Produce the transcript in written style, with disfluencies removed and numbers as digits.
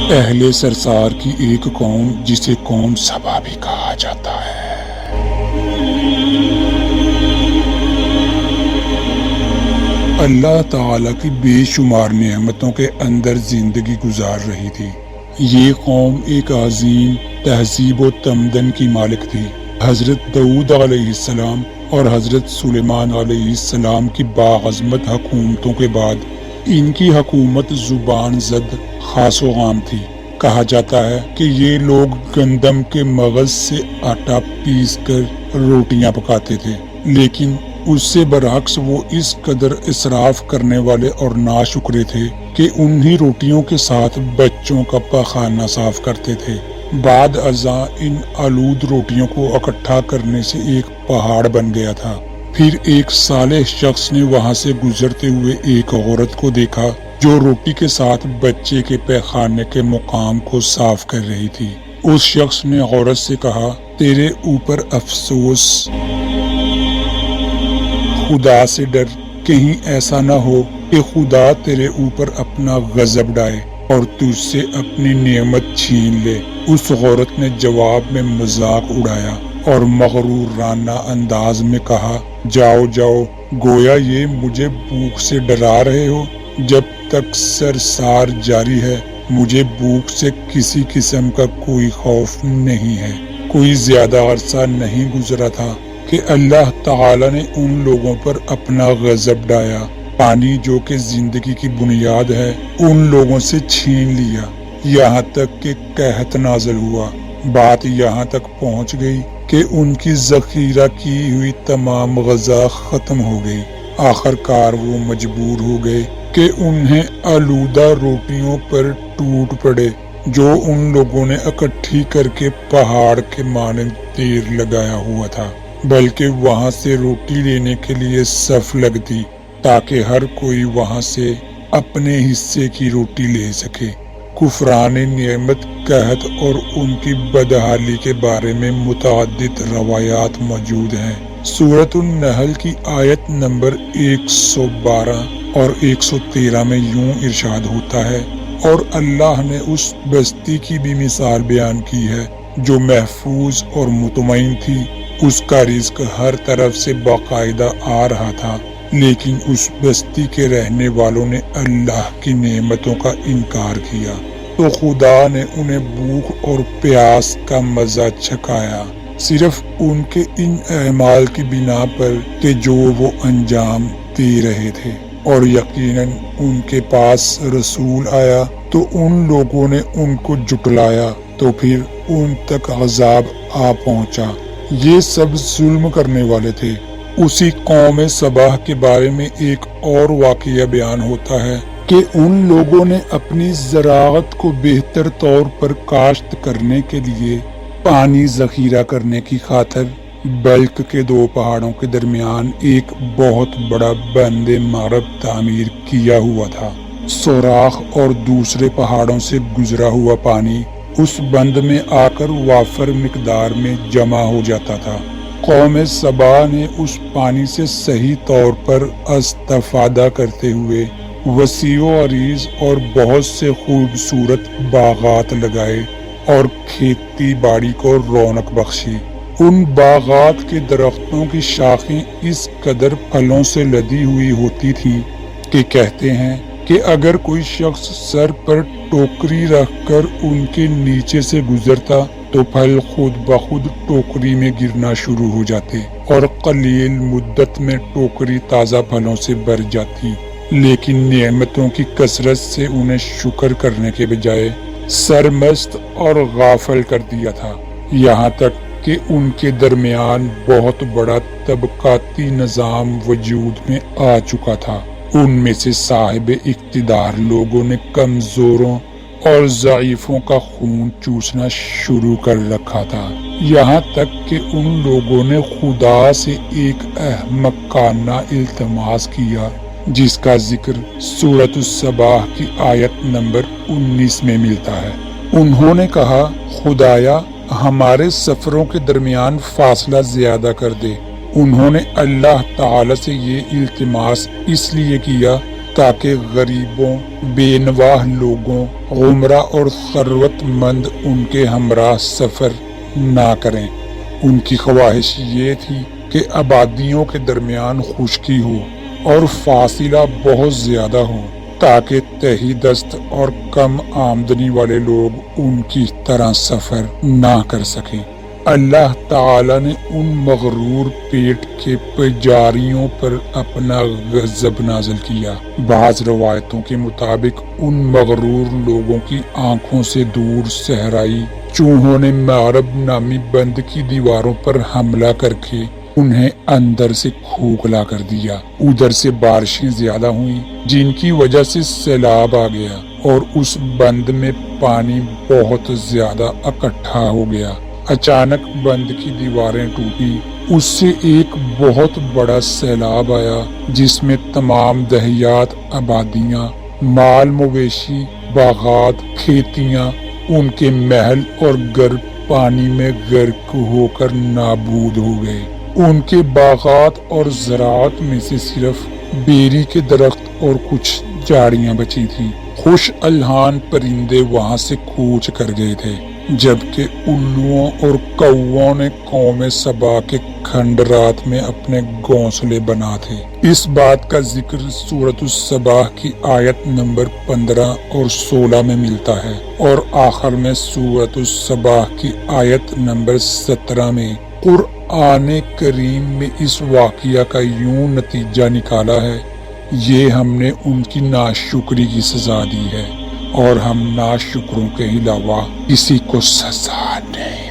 اہل سرسار کی ایک قوم جسے قوم سبا بھی کہا جاتا ہے، اللہ تعالیٰ کی بے شمار نعمتوں کے اندر زندگی گزار رہی تھی۔ یہ قوم ایک عظیم تہذیب و تمدن کی مالک تھی۔ حضرت داؤد علیہ السلام اور حضرت سلیمان علیہ السلام کی باعظمت حکومتوں کے بعد ان کی حکومت زبان زد خاص و عام تھی۔ کہا جاتا ہے کہ یہ لوگ گندم کے مغز سے آٹا پیس کر روٹیاں پکاتے تھے، لیکن اس سے برعکس وہ اس قدر اسراف کرنے والے اور ناشکرے تھے کہ انہی روٹیوں کے ساتھ بچوں کا پاخانہ صاف کرتے تھے۔ بعد ازاں ان آلود روٹیوں کو اکٹھا کرنے سے ایک پہاڑ بن گیا تھا۔ پھر ایک صالح شخص نے وہاں سے گزرتے ہوئے ایک عورت کو دیکھا جو روٹی کے ساتھ بچے کے پیخانے کے مقام کو صاف کر رہی تھی۔ اس شخص نے عورت سے کہا، تیرے اوپر افسوس، خدا سے ڈر، کہیں ایسا نہ ہو کہ خدا تیرے اوپر اپنا غضب ڈائے اور تجھ سے اپنی نعمت چھین لے۔ اس عورت نے جواب میں مذاق اڑایا اور مغرورانہ انداز میں کہا، جاؤ جاؤ، گویا یہ مجھے بھوک سے ڈرا رہے ہو۔ جب تک سرسار جاری ہے مجھے بھوک سے کسی قسم کا کوئی خوف نہیں ہے۔ کوئی زیادہ عرصہ نہیں گزرا تھا کہ اللہ تعالی نے ان لوگوں پر اپنا غضب ڈایا۔ پانی جو کہ زندگی کی بنیاد ہے ان لوگوں سے چھین لیا، یہاں تک کہ قحط نازل ہوا۔ بات یہاں تک پہنچ گئی کہ ان کی ذخیرہ کی ہوئی تمام غذا ختم ہو گئی۔ آخر کار وہ مجبور ہو گئے کہ انہیں آلودہ روٹیوں پر ٹوٹ پڑے جو ان لوگوں نے اکٹھی کر کے پہاڑ کے مانند دیر لگایا ہوا تھا، بلکہ وہاں سے روٹی لینے کے لیے صف لگتی تاکہ ہر کوئی وہاں سے اپنے حصے کی روٹی لے سکے۔ کفران نعمت، قحط اور ان کی بدحالی کے بارے میں متعدد روایات موجود ہیں۔ سورۃ النحل کی آیت نمبر 112 اور 113 میں یوں ارشاد ہوتا ہے، اور اللہ نے اس بستی کی بھی مثال بیان کی ہے جو محفوظ اور مطمئن تھی۔ اس کا رزق ہر طرف سے باقاعدہ آ رہا تھا، لیکن اس بستی کے رہنے والوں نے اللہ کی نعمتوں کا انکار کیا تو خدا نے انہیں بھوک اور پیاس کا مزہ چکھایا، صرف ان کے ان اعمال کی بنا پر کہ جو وہ انجام دے رہے تھے۔ اور یقیناً ان کے پاس رسول آیا تو ان لوگوں نے ان کو جھٹلایا تو پھر ان تک عذاب آ پہنچا۔ یہ سب ظلم کرنے والے تھے۔ اسی قوم سبا کے بارے میں ایک اور واقعہ بیان ہوتا ہے کہ ان لوگوں نے اپنی زراعت کو بہتر طور پر کاشت کرنے کے لیے پانی ذخیرہ کرنے کی خاطر بلک کے 2 پہاڑوں کے درمیان ایک بہت بڑا بند مارب تعمیر کیا ہوا تھا۔ سوراخ اور دوسرے پہاڑوں سے گزرا ہوا پانی اس بند میں آ کر وافر مقدار میں جمع ہو جاتا تھا۔ قوم سبا نے اس پانی سے صحیح طور پر استفادہ کرتے ہوئے وسیع و عریض اور بہت سے خوبصورت باغات لگائے اور کھیتی باڑی کو رونق بخشی۔ ان باغات کے درختوں کی شاخیں اس قدر پھلوں سے لدی ہوئی ہوتی تھیں کہ کہتے ہیں کہ اگر کوئی شخص سر پر ٹوکری رکھ کر ان کے نیچے سے گزرتا تو پھل خود بخود ٹوکری میں گرنا شروع ہو جاتے اور قلیل مدت میں ٹوکری تازہ پھلوں سے بھر جاتی، لیکن نعمتوں کی کثرت سے انہیں شکر کرنے کے بجائے سرمست اور غافل کر دیا تھا، یہاں تک کہ ان کے درمیان بہت بڑا طبقاتی نظام وجود میں آ چکا تھا۔ ان میں سے صاحب اقتدار لوگوں نے کمزوروں اور ضعیفوں کا خون چوسنا شروع کر رکھا تھا، یہاں تک کہ ان لوگوں نے خدا سے ایک احمقانہ التماس کیا جس کا ذکر سورۃ الصبا کی آیت نمبر 19 میں ملتا ہے۔ انہوں نے کہا، خدایا ہمارے سفروں کے درمیان فاصلہ زیادہ کر دے۔ انہوں نے اللہ تعالی سے یہ التماس اس لیے کیا تاکہ غریبوں، بے نواح لوگوں، غمرہ اور ثروت مند ان کے ہمراہ سفر نہ کریں۔ ان کی خواہش یہ تھی کہ آبادیوں کے درمیان خشکی ہو اور فاصلہ بہت زیادہ ہو، تاکہ تہی دست اور کم آمدنی والے لوگ ان کی طرح سفر نہ کر سکیں۔ اللہ تعالی نے ان مغرور پیٹ کے پجاریوں پر اپنا غضب نازل کیا۔ بعض روایتوں کے مطابق ان مغرور لوگوں کی آنکھوں سے دور صحرائی چوہوں نے معرب نامی بند کی دیواروں پر حملہ کر کے انہیں اندر سے کھوکھلا کر دیا۔ ادھر سے بارشیں زیادہ ہوئیں جن کی وجہ سے سیلاب آ گیا اور اس بند میں پانی بہت زیادہ اکٹھا ہو گیا۔ اچانک بند کی دیواریں ٹوٹی، اس سے ایک بہت بڑا سیلاب آیا جس میں تمام دہیات آبادیاں، مال مویشی، باغات، کھیتیاں، ان کے محل اور گھر پانی میں غرق ہو کر نابود ہو گئے۔ ان کے باغات اور زراعت میں سے صرف بیری کے درخت اور کچھ جھاڑیاں بچی تھیں۔ خوش الحان پرندے وہاں سے کوچ کر گئے تھے، جبکہ الوؤں اور کوؤں نے قوم سبا کے کھنڈرات میں اپنے گھونسلے بنا تھے۔ اس بات کا ذکر سورۃ الصبا کی آیت نمبر 15 اور 16 میں ملتا ہے، اور آخر میں سورۃ الصبا کی آیت نمبر 17 میں۔ قرآن کریم میں اس واقعہ کا یوں نتیجہ نکالا ہے، یہ ہم نے ان کی ناشکری کی سزا دی ہے، اور ہم ناشکروں کے علاوہ کسی کو سزا نہیں